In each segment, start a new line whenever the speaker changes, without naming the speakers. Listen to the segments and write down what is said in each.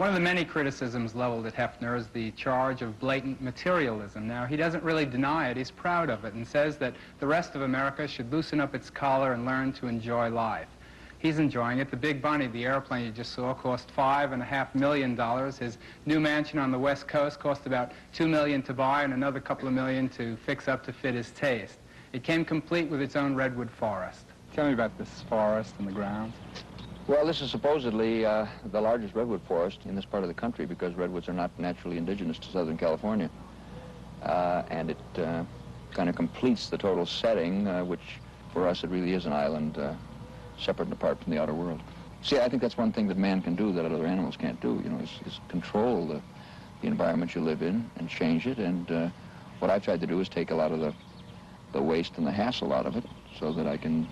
One of the many criticisms leveled at Hefner is the charge of blatant materialism. Now, he doesn't really deny it. He's proud of it and says that the rest of America should loosen up its collar and learn to enjoy life. He's enjoying it. The big bunny, the airplane you just saw, cost $5.5 million. His new mansion on the West Coast cost about $2 million to buy and another couple of million to fix up to fit his taste. It came complete with its own redwood forest. Tell me about this forest and the grounds.
Well, this is supposedly the largest redwood forest in this part of the country because redwoods are not naturally indigenous to Southern California. And it kind of completes the total setting, which for us it really is an island separate and apart from the outer world. See, I think that's one thing that man can do that other animals can't do, you know, is control the environment you live in and change it. And what I've tried to do is take a lot of the waste and the hassle out of it so that I can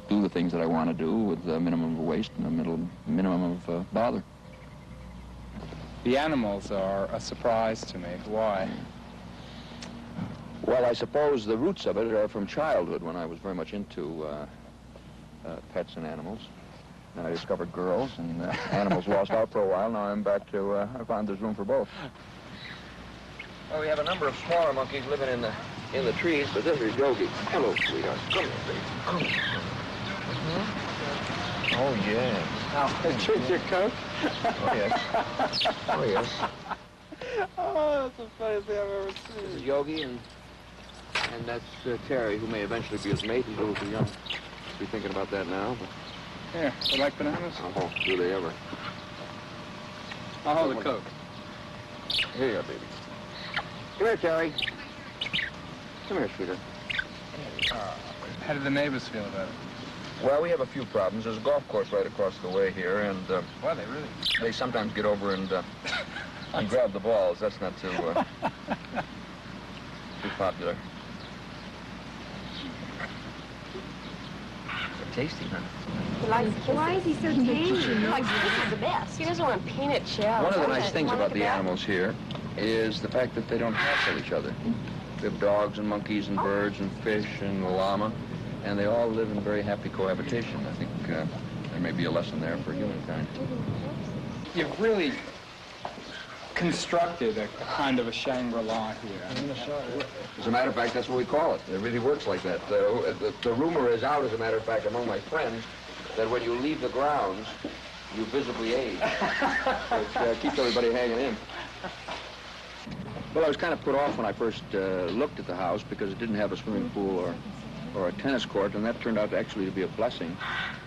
do the things that I want to do with the minimum of waste and the minimum of bother.
The animals are a surprise to me. Why?
Well, I suppose the roots of it are from childhood when I was very much into pets and animals. Then I discovered girls and animals lost out for a while. Now I'm back to, I found there's room for both. Well, we have a number of smaller monkeys living in the trees, but this is Yogi. Hello, sweetheart. Come here, baby. Come here. Oh, yeah.
Oh, drink your Coke?
Oh, yes. Oh, yes.
Oh, that's the funniest thing I've ever seen.
This is Yogi, and that's Terry, who may eventually be his mate. He's a little too young to be thinking about that now. But
here, you like bananas?
Oh, do they ever.
I'll hold the Coke.
Here you are, baby. Come here, Terry. Come here, sweetheart.
How do the neighbors feel about it?
Well, we have a few problems. There's a golf course right across the way here, and
Well, they really...
they sometimes get over and grab the balls. That's not too popular. They're tasty, huh?
Why is he so tasty? Like, this is the best. He doesn't want peanut shell.
One of the nice things about the animals here is the fact that they don't hassle each other. We have dogs and monkeys and birds and fish and the llama, and they all live in very happy cohabitation. I think there may be a lesson there for humankind.
You've really constructed a kind of a Shangri-La here.
As a matter of fact, that's what we call it. It really works like that. The rumor is out, as a matter of fact, among my friends, that when you leave the grounds, you visibly age, which keeps everybody hanging in. Well, I was kind of put off when I first looked at the house because it didn't have a swimming pool or a tennis court, and that turned out actually to be a blessing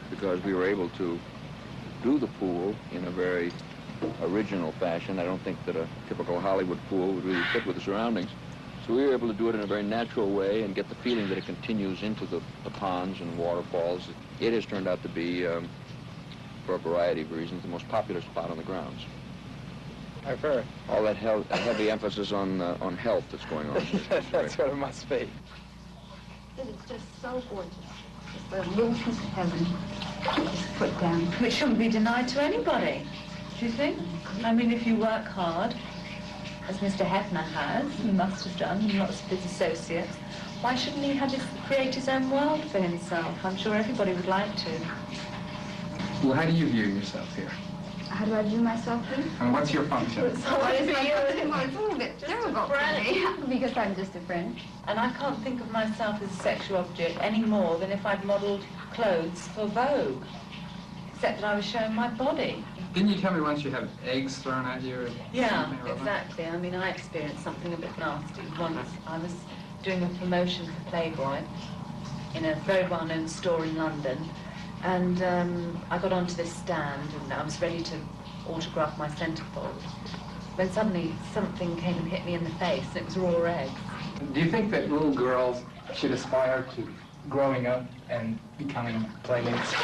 because we were able to do the pool in a very original fashion. I don't think that a typical Hollywood pool would really fit with the surroundings. So we were able to do it in a very natural way and get the feeling that it continues into the ponds and waterfalls. It has turned out to be, for a variety of reasons, the most popular spot on the grounds.
I've heard.
All that heavy emphasis on health that's going on.
That's what it must be.
It is just so gorgeous. It's a little piece of heaven just put down.
Which shouldn't be denied to anybody, do you think? I mean, if you work hard, as Mr. Hefner has, he must have done, and lots of his associates, why shouldn't he have create his own world for himself? I'm sure everybody would like to.
Well, how do you view yourself here?
How do I view myself here?
And what's your function?
Well, it's a little bit difficult for me because I'm just a friend.
And I can't think of myself as a sexual object any more than if I'd modelled clothes for Vogue, except that I was showing my body.
Didn't you tell me once you had eggs thrown at you?
Yeah, exactly. I mean, I experienced something a bit nasty. Once I was doing a promotion for Playboy in a very well-known store in London, and I got onto this stand and I was ready to autograph my centerfold when suddenly something came and hit me in the face, and it was raw eggs.
Do you think that little girls should aspire to growing up and becoming playmates?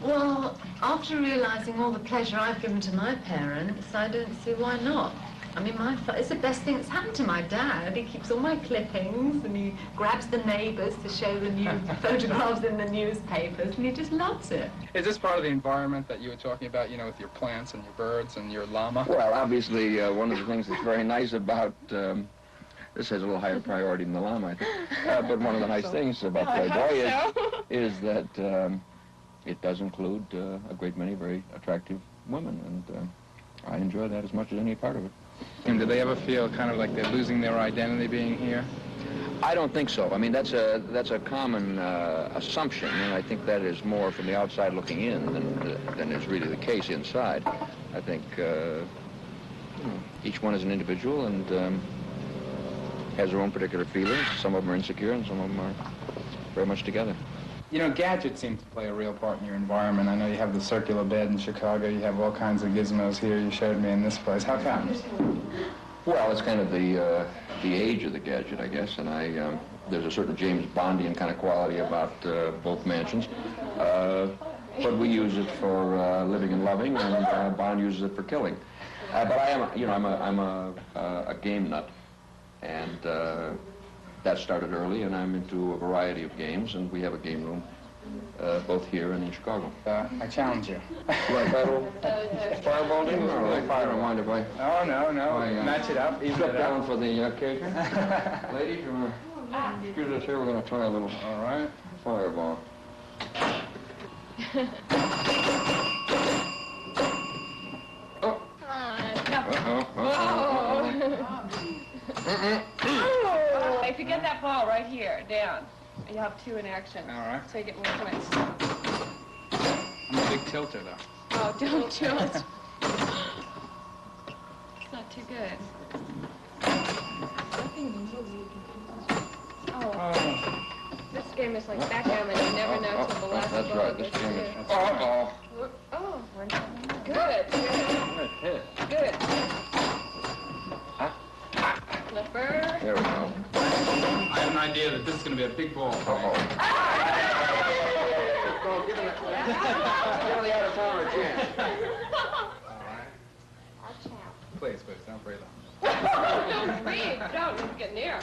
Well, after realizing all the pleasure I've given to my parents, I don't see why not. I mean, it's the best thing that's happened to my dad. He keeps all my clippings and he grabs the neighbors to show the new photographs in the newspapers, and he just loves it.
Is this part of the environment that you were talking about, you know, with your plants and your birds and your llama?
Well, obviously, one of the things that's very nice about this has a little higher priority than the llama, I think. But one of the nice things about Playboy is that it does include a great many very attractive women, and I enjoy that as much as any part of it.
And do they ever feel kind of like they're losing their identity being here?
I don't think so. I mean, that's a common assumption, and I think that is more from the outside looking in than is really the case inside. I think each one is an individual and has their own particular feelings. Some of them are insecure, and some of them are very much together.
You know, gadgets seem to play a real part in your environment. I know you have the circular bed in Chicago. You have all kinds of gizmos here. You showed me in this place. How come?
Well, it's kind of the age of the gadget, I guess, and there's a certain James Bondian kind of quality about both mansions. But we use it for living and loving, and Bond uses it for killing. But I am, you know, I'm a game nut, and that started early, and I'm into a variety of games, and we have a game room both here and in Chicago.
I challenge you.
You want fireball? I don't mind if I...
Oh, no. Match it up. Even
Step down for the occasion. Ladies, you want to excuse us here? We're going to try a little fireball.
If you get that ball right here, down, you have 2 in action.
All right.
So you get more points.
I'm a big tilter, though.
Oh, don't tilt. It's not too good. Oh. This game is like backgammon. You never know till the last ball.
That's right. This game is...
Oh, good. Good. Flipper.
There we go.
I have an idea that this is going to be a big ball.
Give the out-of-towner a chance.
Please, don't breathe on.
Don't breathe. Don't get near.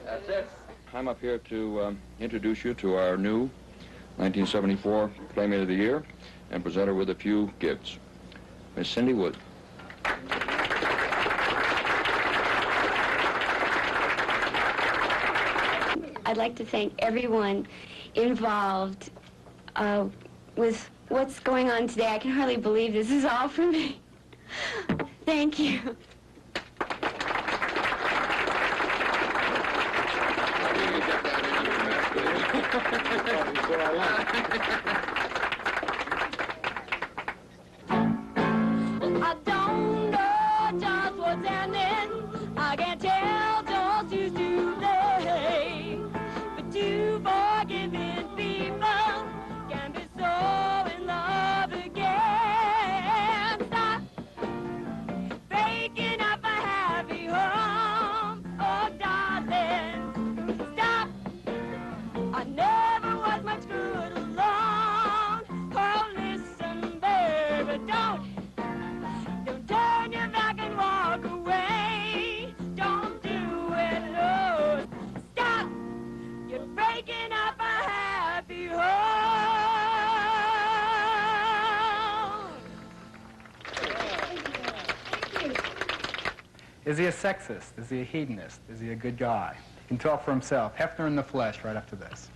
That's it. I'm up here to introduce you to our new 1974 Playmate of the Year and present her with a few gifts. Miss Cyndi Wood.
I'd like to thank everyone involved with what's going on today. I can hardly believe this is all for me. Thank you. I don't know just what's happening. I can't tell just who's to blame. But two forgiving people can be so in love again. Stop breaking up a happy home. Oh, darling, stop. I never was much good alone. Oh, listen, baby, don't turn your back and walk away. Don't do it, no. Stop. You're breaking up a happy home. Thank you.
Is he a sexist? Is he a hedonist? Is he a good guy? He can talk for himself. Hefner in the flesh right after this.